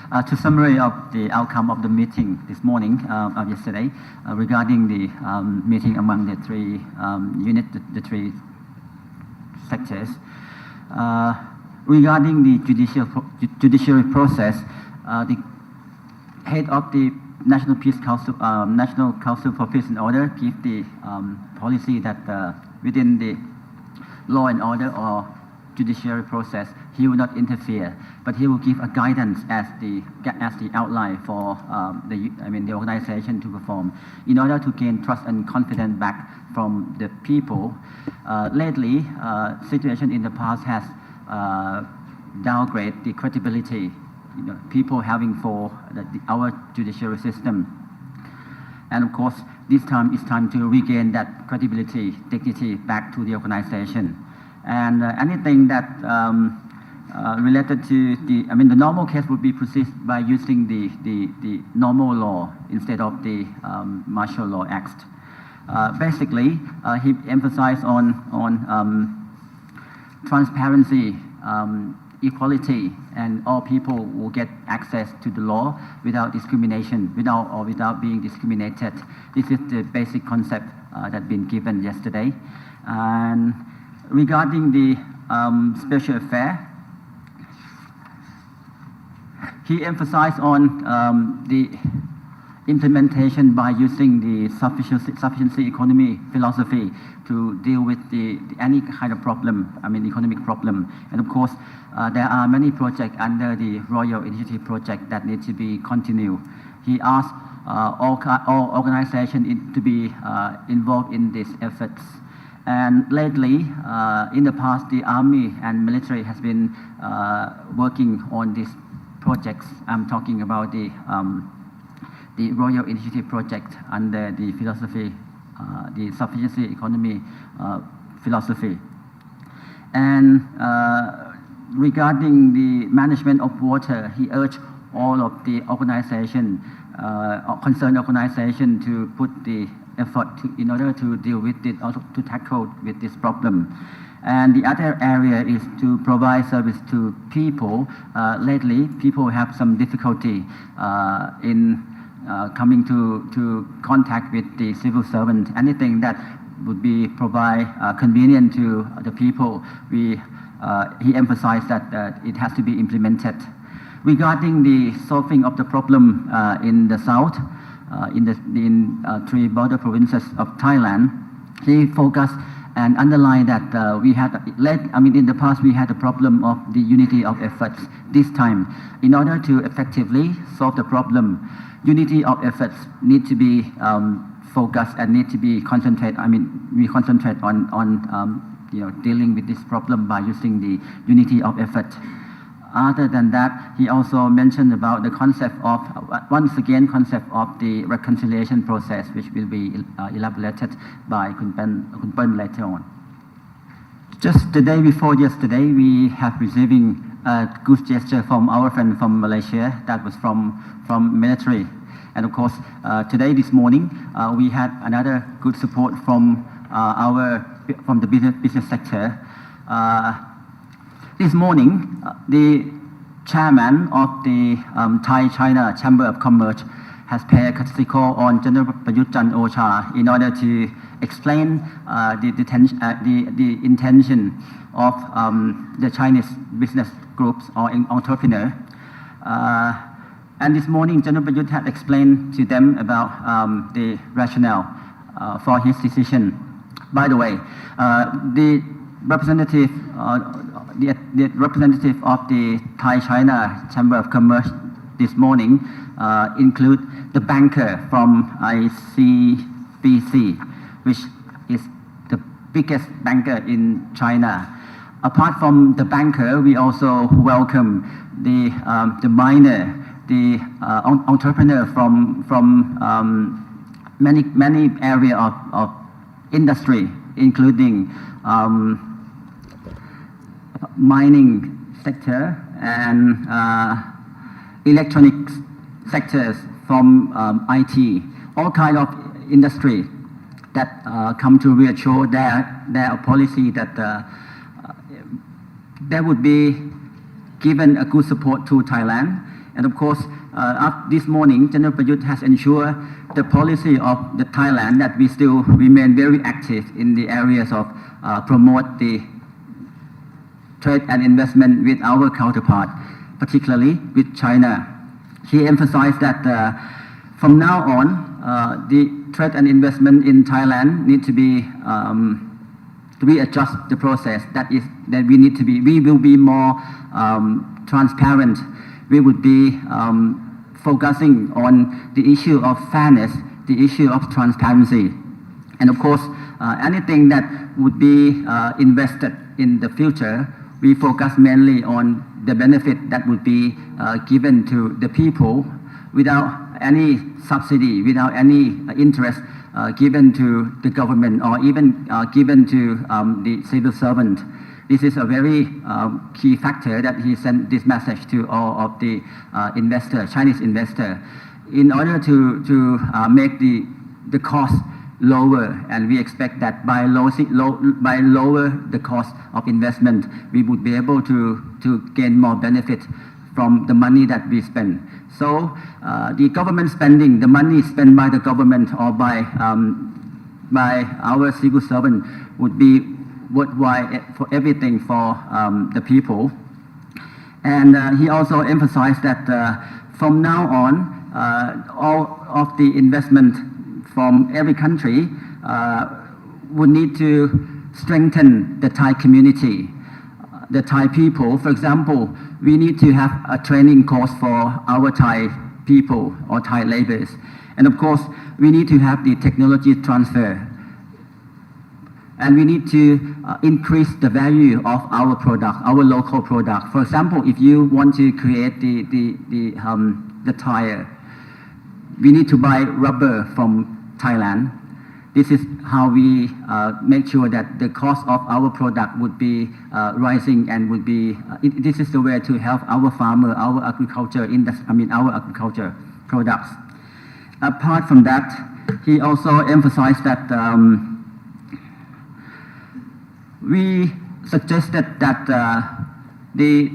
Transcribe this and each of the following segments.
To summary of the outcome of the meeting this morning, yesterday, regarding the meeting among the three units, the three sectors. Regarding the judiciary process, the head of the National Council for Peace and Order give the policy that within the law and order or judiciary process, he will not interfere, but he will give a guidance as the outline for the organization to perform in order to gain trust and confidence back from the people. Lately, situation in the past has downgraded the credibility people having for our judiciary system, and of course, this time it's time to regain that credibility, dignity back to the organization. And anything that related to the normal case would be proceeded by using the normal law instead of the martial law act. Basically, he emphasized on transparency, equality, and all people will get access to the law without discrimination, without being discriminated. This is the basic concept that been given yesterday. And regarding the special affair, he emphasized on the implementation by using the sufficiency economy philosophy to deal with any kind of problem, economic problem. And of course, there are many projects under the Royal Initiative project that need to be continued. He asked all organizations to be involved in these efforts. And lately, in the past, the army and military has been working on these projects. I'm talking about the Royal Initiative project under the philosophy, the sufficiency economy philosophy. And regarding the management of water, he urged all of the concerned organization to put the effort in order to deal with it, also to tackle with this problem. And the other area is to provide service to people. Lately, people have some difficulty in coming to contact with the civil servant. Anything that would be provide convenient to the people, he emphasized that it has to be implemented. Regarding the solving of the problem in the south, in three border provinces of Thailand, he focused and underlined that we had in the past we had a problem of the unity of efforts. This time, in order to effectively solve the problem, unity of efforts need to be focused and need to be concentrate. We concentrate on dealing with this problem by using the unity of effort. Other than that, he also mentioned about the concept of, once again, concept of the reconciliation process, which will be elaborated by Khun Pen later on. Just the day before yesterday, we have receiving a good gesture from our friend from Malaysia that was from military. And of course, this morning, we had another good support from the business sector. This morning, the chairman of the Thai-China Chamber of Commerce has paid a courtesy call on General Prayut Chan-o-cha in order to explain the intention of the Chinese business groups or entrepreneur. And this morning, General Prayut had explained to them about the rationale for his decision. By the way, the representative of the Thai-China Chamber of Commerce this morning include the banker from ICBC, which is the biggest banker in China. Apart from the banker, we also welcome the miner, the entrepreneur from many areas of industry, including mining sector and electronic sectors from IT, all kind of industry that come to reassure their policy that there would be given a good support to Thailand, And of course, this morning, General Prayut has ensured the policy of the Thailand that we still remain very active in the areas of promote the trade and investment with our counterpart, particularly with China. He emphasized that from now on, the trade and investment in Thailand need to be adjust the process. That we will be more transparent. We would be focusing on the issue of fairness, the issue of transparency. And of course, anything that would be invested in the future, we focus mainly on the benefit that would be given to the people without any subsidy, without any interest given to the government or even given to the civil servant. This is a very key factor that he sent this message to all of the Chinese investor, in order to make the cost lower, and we expect that by lower the cost of investment, we would be able to gain more benefit from the money that we spend. So the government spending, the money spent by the government or by our civil servant would be worthwhile for everything for the people. And he also emphasized that from now on, all of the investment from every country would need to strengthen the Thai community, the Thai people. For example, we need to have a training course for our Thai people or Thai laborers. And of course, we need to have the technology transfer. And we need to increase the value of our product, our local product. For example, if you want to create the tire, we need to buy rubber from Thailand. This is how we make sure that the cost of our product would be rising and would be. This is the way to help our farmer, our agriculture our agriculture products. Apart from that, he also emphasized that we suggested that the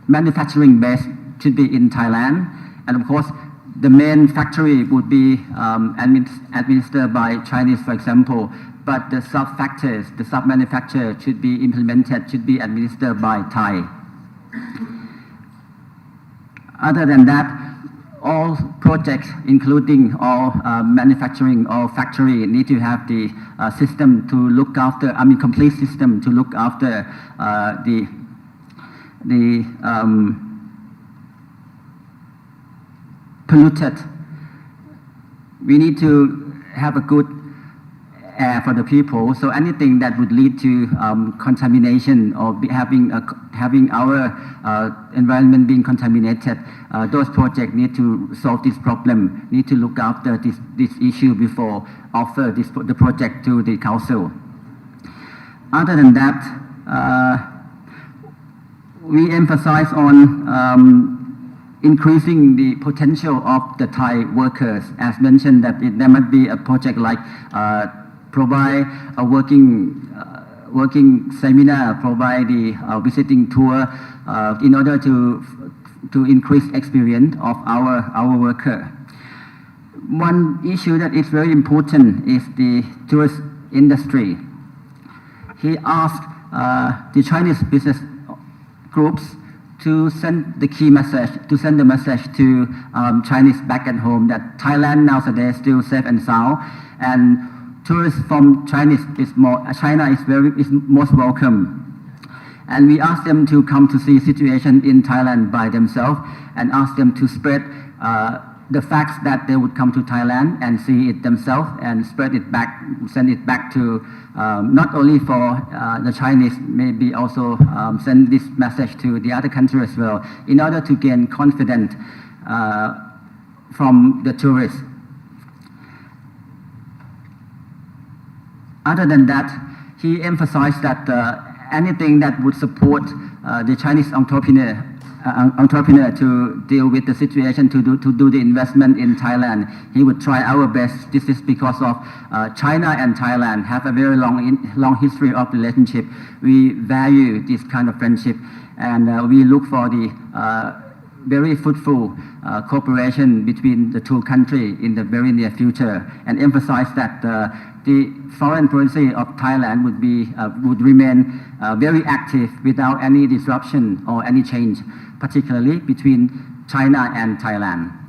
manufacturing base should be in Thailand, and of course, the main factory would be administered by Chinese, for example, but the sub-factors, the sub-manufacturer should be implemented, should be administered by Thai. Other than that, all projects, including all manufacturing or factory, need to have the system to look after, complete system to look after the polluted. We need to have a good air for the people. So anything that would lead to contamination or having our environment being contaminated, those projects need to solve this problem, need to look after this issue before offer the project to the council. Other than that, we emphasize on increasing the potential of the Thai workers. As mentioned, that there might be a project like provide a working seminar, provide the visiting tour in order to increase experience of our worker. One issue that is very important is the tourist industry. He asked the Chinese business groups to send the message to Chinese back at home that Thailand nowadays is still safe and sound, and tourists from China is most welcome. And we ask them to come to see situation in Thailand by themselves and ask them to spread the facts that they would come to Thailand and see it themselves and spread it back, send it back to not only for the Chinese, maybe also send this message to the other countries as well, in order to gain confidence from the tourists. Other than that, he emphasized that anything that would support the Chinese entrepreneur to deal with the situation, to do the investment in Thailand, he would try our best. This is because of China and Thailand have a very long history of relationship. We value this kind of friendship, and we look for the very fruitful cooperation between the two countries in the very near future, and emphasize that the foreign policy of Thailand would remain very active without any disruption or any change, particularly between China and Thailand.